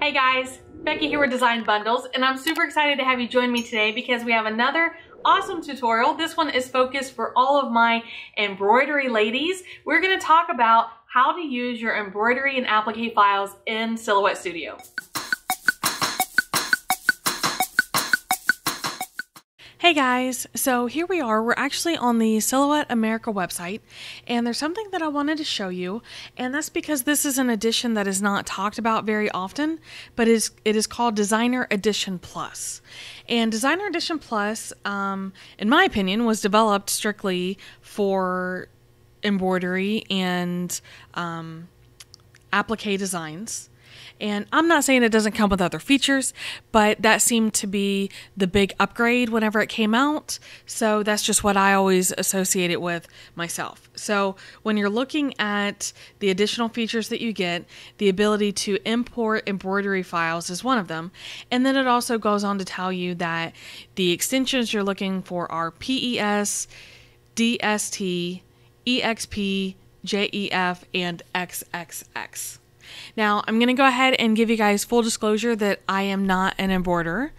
Hey guys, Becky here with Design Bundles, and I'm super excited to have you join me today because we have another awesome tutorial. This one is focused for all of my embroidery ladies. We're going to talk about how to use your embroidery and applique files in Silhouette Studio. Hey guys, so here we are. We're actually on the Silhouette America website, and there's something that I wanted to show you, and that's because this is an edition that is not talked about very often, but it is called Designer Edition Plus. And Designer Edition Plus, in my opinion, was developed strictly for embroidery and applique designs. And I'm not saying it doesn't come with other features, but that seemed to be the big upgrade whenever it came out. So that's just what I always associate it with myself. So when you're looking at the additional features that you get, the ability to import embroidery files is one of them. And then it also goes on to tell you that the extensions you're looking for are PES, DST, EXP, JEF, and XXX. Now, I'm going to go ahead and give you guys full disclosure that I am not an embroiderer.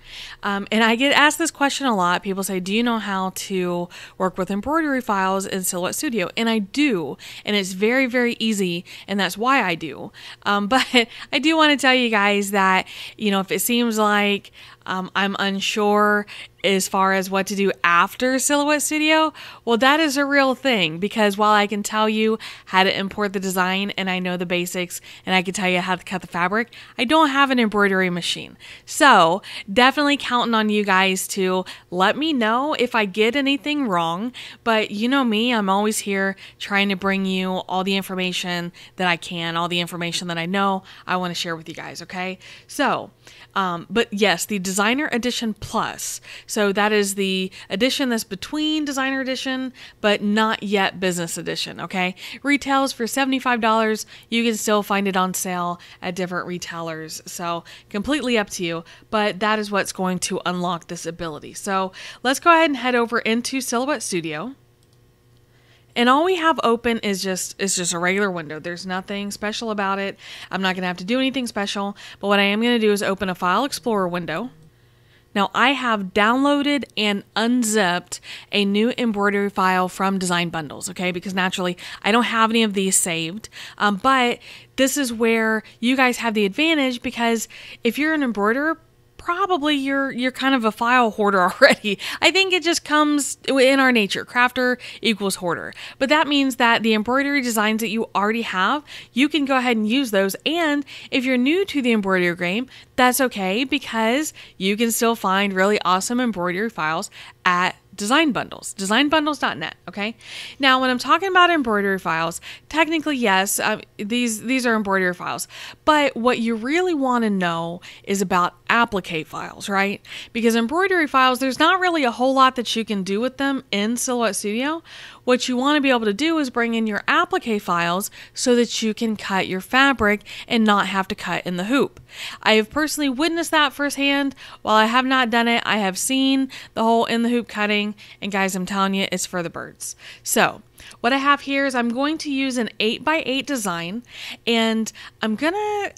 And I get asked this question a lot. People say, do you know how to work with embroidery files in Silhouette Studio? And I do. And it's very, very easy. And that's why I do. But I do want to tell you guys that, if it seems like I'm unsure as far as what to do after Silhouette Studio, well, that is a real thing, because while I can tell you how to import the design and I know the basics and I can tell you how to cut the fabric, I don't have an embroidery machine. So definitely counting on you guys to let me know if I get anything wrong. But you know me, I'm always here trying to bring you all the information that I can, all the information that I know I want to share with you guys, okay? So, but yes, the Designer Edition Plus. So that is the edition that's between Designer Edition, but not yet Business Edition, okay? Retails for $75. You can still find it on sale at different retailers. So completely up to you, but that is what's going to unlock this ability. So let's go ahead and head over into Silhouette Studio. And all we have open is just a regular window. There's nothing special about it. I'm not going to have to do anything special, but what I am going to do is open a File Explorer window. Now, I have downloaded and unzipped a new embroidery file from Design Bundles, okay? Because naturally, I don't have any of these saved. But this is where you guys have the advantage, because if you're an embroiderer, probably you're kind of a file hoarder already. I think it just comes in our nature. Crafter equals hoarder. But that means that the embroidery designs that you already have, you can go ahead and use those. And if you're new to the embroidery game, that's okay, because you can still find really awesome embroidery files at Design Bundles, designbundles.net, okay? Now, when I'm talking about embroidery files, technically, yes, these are embroidery files, but what you really want to know is about applique files, right? Because embroidery files, there's not really a whole lot that you can do with them in Silhouette Studio. What you want to be able to do is bring in your applique files so that you can cut your fabric and not have to cut in the hoop. I have personally witnessed that firsthand. While I have not done it, I have seen the whole in the hoop cutting, and guys, I'm telling you, it's for the birds. So what I have here is I'm going to use an 8x8 design, and I'm gonna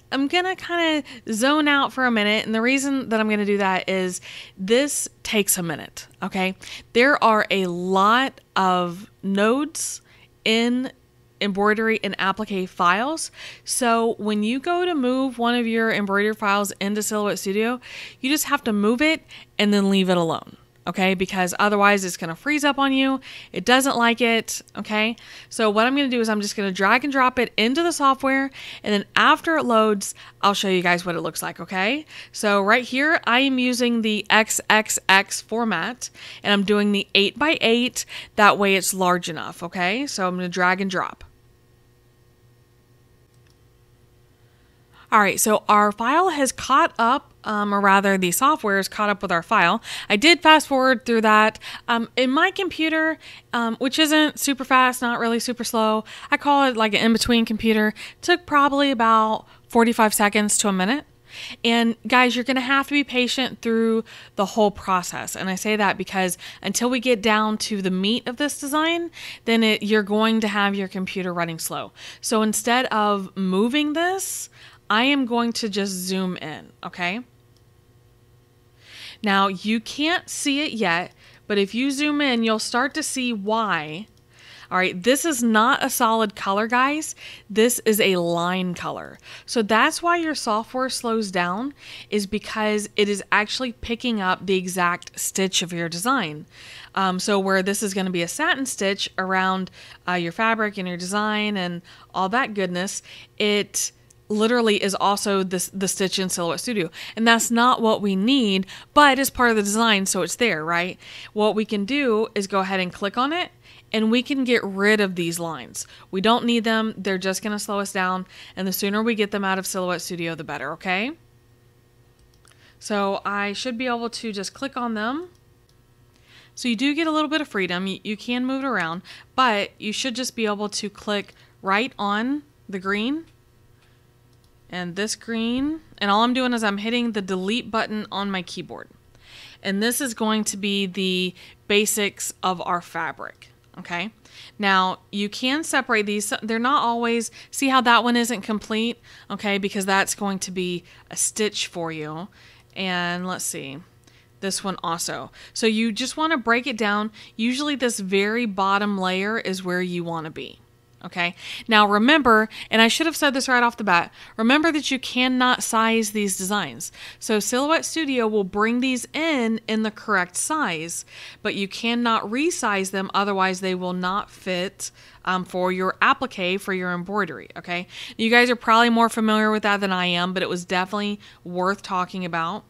kind of zone out for a minute. And the reason that I'm gonna do that is this takes a minute, okay? There are a lot of nodes in embroidery and applique files. So when you go to move one of your embroidery files into Silhouette Studio, you just have to move it and then leave it alone. Okay, because otherwise it's going to freeze up on you. It doesn't like it. Okay, so what I'm going to do is I'm just going to drag and drop it into the software, and then after it loads, I'll show you guys what it looks like. Okay, so right here I am using the XXX format, and I'm doing the 8x8. That way it's large enough. Okay, so I'm going to drag and drop. All right, so our file has caught up, or rather the software is caught up with our file. I did fast forward through that. In my computer, which isn't super fast, not really super slow, I call it like an in-between computer, it took probably about 45 seconds to a minute. And guys, you're going to have to be patient through the whole process. And I say that because until we get down to the meat of this design, then you're going to have your computer running slow. So instead of moving this, I am going to just zoom in, okay? Now, you can't see it yet, but if you zoom in, you'll start to see why. All right, this is not a solid color, guys. This is a line color. So that's why your software slows down, is because it is actually picking up the exact stitch of your design. So where this is going to be a satin stitch around your fabric and your design and all that goodness, it literally is also the stitch in Silhouette Studio. And that's not what we need, but it's part of the design, so it's there, right? What we can do is go ahead and click on it, and we can get rid of these lines. We don't need them. They're just going to slow us down, and the sooner we get them out of Silhouette Studio, the better, okay? So I should be able to just click on them. So you do get a little bit of freedom. You can move it around, but you should just be able to click right on the green and this green, and all I'm doing is I'm hitting the delete button on my keyboard. And this is going to be the basics of our fabric, okay? Now, you can separate these. They're not always, see how that one isn't complete, okay? Because that's going to be a stitch for you. And let's see, this one also. So you just want to break it down. Usually this very bottom layer is where you want to be. Okay, now remember, and I should have said this right off the bat, remember that you cannot size these designs. So Silhouette Studio will bring these in the correct size, but you cannot resize them, otherwise they will not fit for your applique, for your embroidery, okay? You guys are probably more familiar with that than I am, but it was definitely worth talking about.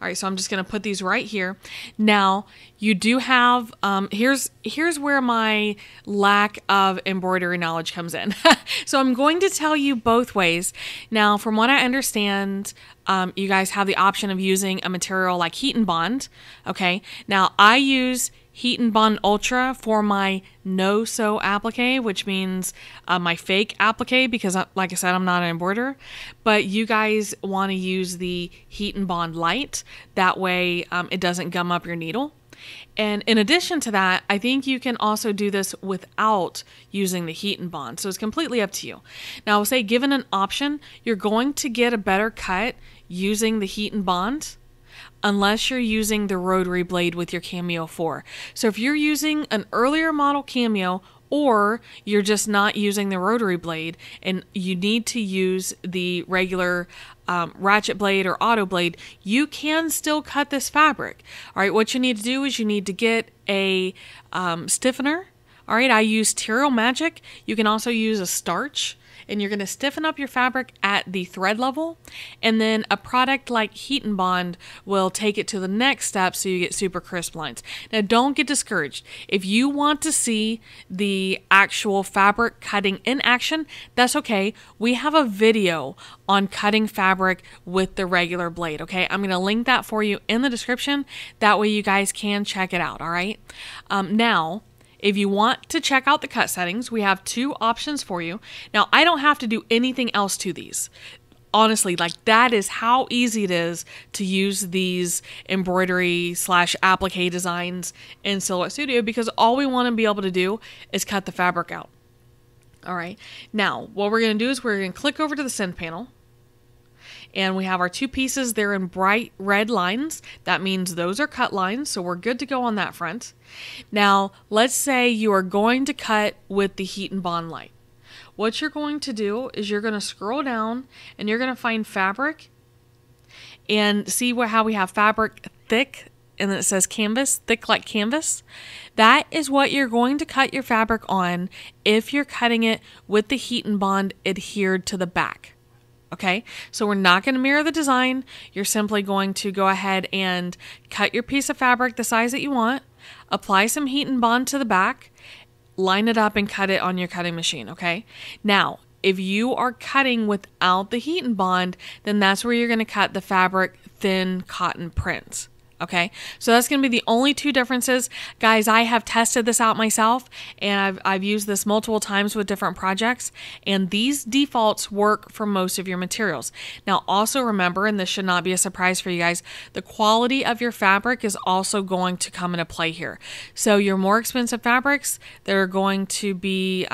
All right, so I'm just going to put these right here. Now, you do have, here's where my lack of embroidery knowledge comes in. So I'm going to tell you both ways. Now, from what I understand, you guys have the option of using a material like Heat and Bond. Okay, now I use Heat and Bond Ultra for my no-sew applique, which means my fake applique, because like I said, I'm not an embroiderer. But you guys want to use the Heat and Bond Light. That way it doesn't gum up your needle. And in addition to that, I think you can also do this without using the Heat and Bond. So it's completely up to you. Now, I will say, given an option, you're going to get a better cut using the Heat and Bond, unless you're using the rotary blade with your Cameo 4. So if you're using an earlier model Cameo, or you're just not using the rotary blade and you need to use the regular ratchet blade or auto blade, you can still cut this fabric. All right, what you need to do is you need to get a stiffener. All right, I use Tyrrell Magic. You can also use a starch, and you're going to stiffen up your fabric at the thread level, and then a product like Heat and Bond will take it to the next step so you get super crisp lines. Now, don't get discouraged. If you want to see the actual fabric cutting in action, that's okay. We have a video on cutting fabric with the regular blade, okay? I'm going to link that for you in the description. That way you guys can check it out, all right? Now, if you want to check out the cut settings, we have two options for you. Now, I don't have to do anything else to these. Honestly, like, that is how easy it is to use these embroidery / applique designs in Silhouette Studio, because all we want to be able to do is cut the fabric out. All right. Now, what we're going to do is we're going to click over to the send panel. And we have our two pieces. They're in bright red lines. That means those are cut lines, so we're good to go on that front. Now, let's say you are going to cut with the Heat and Bond Light. What you're going to do is you're going to scroll down and you're going to find fabric and see how we have fabric thick, and then it says canvas, thick like canvas. That is what you're going to cut your fabric on if you're cutting it with the Heat and Bond adhered to the back. Okay, so we're not going to mirror the design. You're simply going to go ahead and cut your piece of fabric the size that you want, apply some Heat and Bond to the back, line it up and cut it on your cutting machine, okay? Now, if you are cutting without the Heat and Bond, then that's where you're going to cut the fabric thin cotton prints. Okay, so that's going to be the only two differences. Guys, I have tested this out myself, and I've used this multiple times with different projects, and these defaults work for most of your materials. Now, also remember, and this should not be a surprise for you guys, the quality of your fabric is also going to come into play here. So your more expensive fabrics, they're going to be,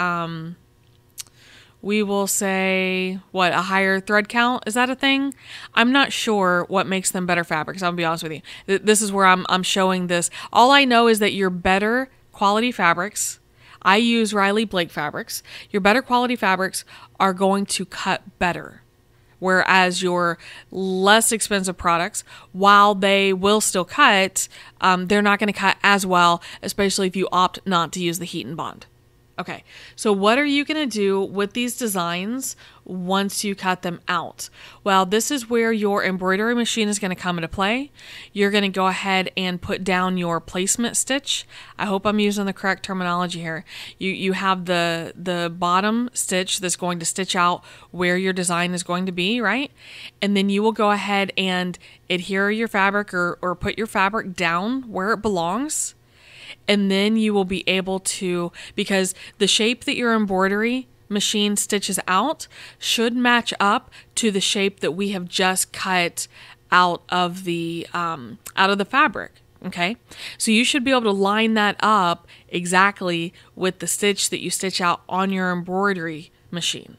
we will say, what, a higher thread count? Is that a thing? I'm not sure what makes them better fabrics. I'll be honest with you. This is where I'm showing this. All I know is that your better quality fabrics, I use Riley Blake fabrics, your better quality fabrics are going to cut better. Whereas your less expensive products, while they will still cut, they're not going to cut as well, especially if you opt not to use the heat and bond. Okay, so what are you going to do with these designs once you cut them out? Well, this is where your embroidery machine is going to come into play. You're going to go ahead and put down your placement stitch. I hope I'm using the correct terminology here. You have the bottom stitch that's going to stitch out where your design is going to be, right? And then you will go ahead and adhere your fabric or put your fabric down where it belongs. And then you will be able to, because the shape that your embroidery machine stitches out should match up to the shape that we have just cut out of the fabric. Okay, so you should be able to line that up exactly with the stitch that you stitch out on your embroidery machine.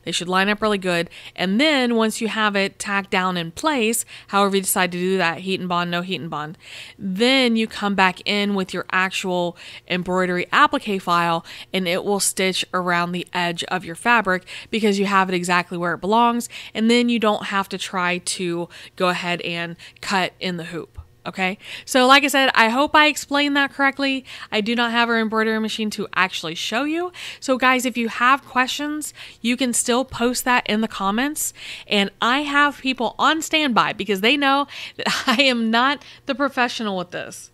They should line up really good. And then once you have it tacked down in place, however you decide to do that, heat and bond, no heat and bond, then you come back in with your actual embroidery applique file and it will stitch around the edge of your fabric because you have it exactly where it belongs. And then you don't have to try to go ahead and cut in the hoop. Okay, so like I said, I hope I explained that correctly. I do not have our embroidery machine to actually show you. So guys, if you have questions, you can still post that in the comments. And I have people on standby because they know that I am not the professional with this.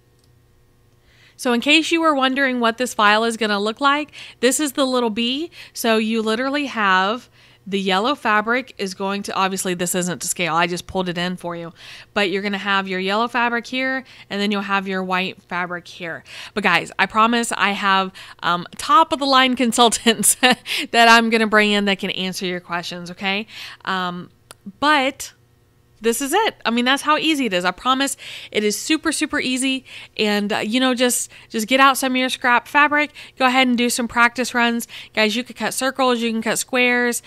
So in case you were wondering what this file is going to look like, this is the little bee. So you literally have the yellow fabric is going to, obviously this isn't to scale, I just pulled it in for you, but you're going to have your yellow fabric here and then you'll have your white fabric here. But guys, I promise I have top of the line consultants that I'm going to bring in that can answer your questions, okay? But this is it. I mean, that's how easy it is. I promise it is super, super easy. And, you know, just get out some of your scrap fabric. Go ahead and do some practice runs. Guys, you can cut circles. You can cut squares.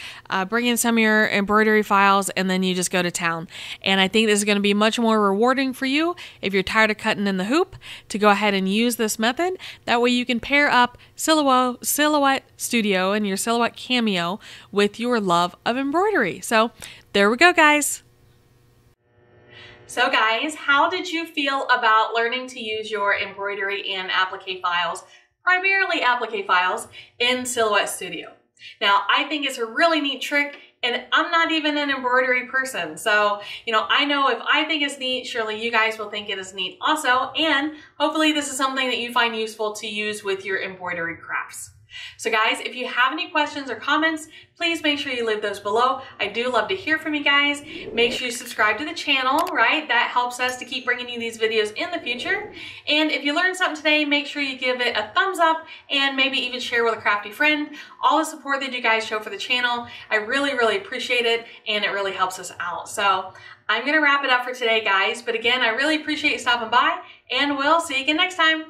Bring in some of your embroidery files. And then you just go to town. And I think this is going to be much more rewarding for you if you're tired of cutting in the hoop to go ahead and use this method. That way you can pair up Silhouette Studio and your Silhouette Cameo with your love of embroidery. So there we go, guys. So guys, how did you feel about learning to use your embroidery and applique files, primarily applique files, in Silhouette Studio? Now, I think it's a really neat trick, and I'm not even an embroidery person. So, you know, I know if I think it's neat, surely you guys will think it is neat also, and hopefully this is something that you find useful to use with your embroidery crafts. So guys, if you have any questions or comments, please make sure you leave those below. I do love to hear from you guys. Make sure you subscribe to the channel, right? That helps us to keep bringing you these videos in the future. And if you learned something today, make sure you give it a thumbs up and maybe even share with a crafty friend. All the support that you guys show for the channel, I really, really appreciate it, and it really helps us out. So I'm going to wrap it up for today, guys. But again, I really appreciate you stopping by, and we'll see you again next time.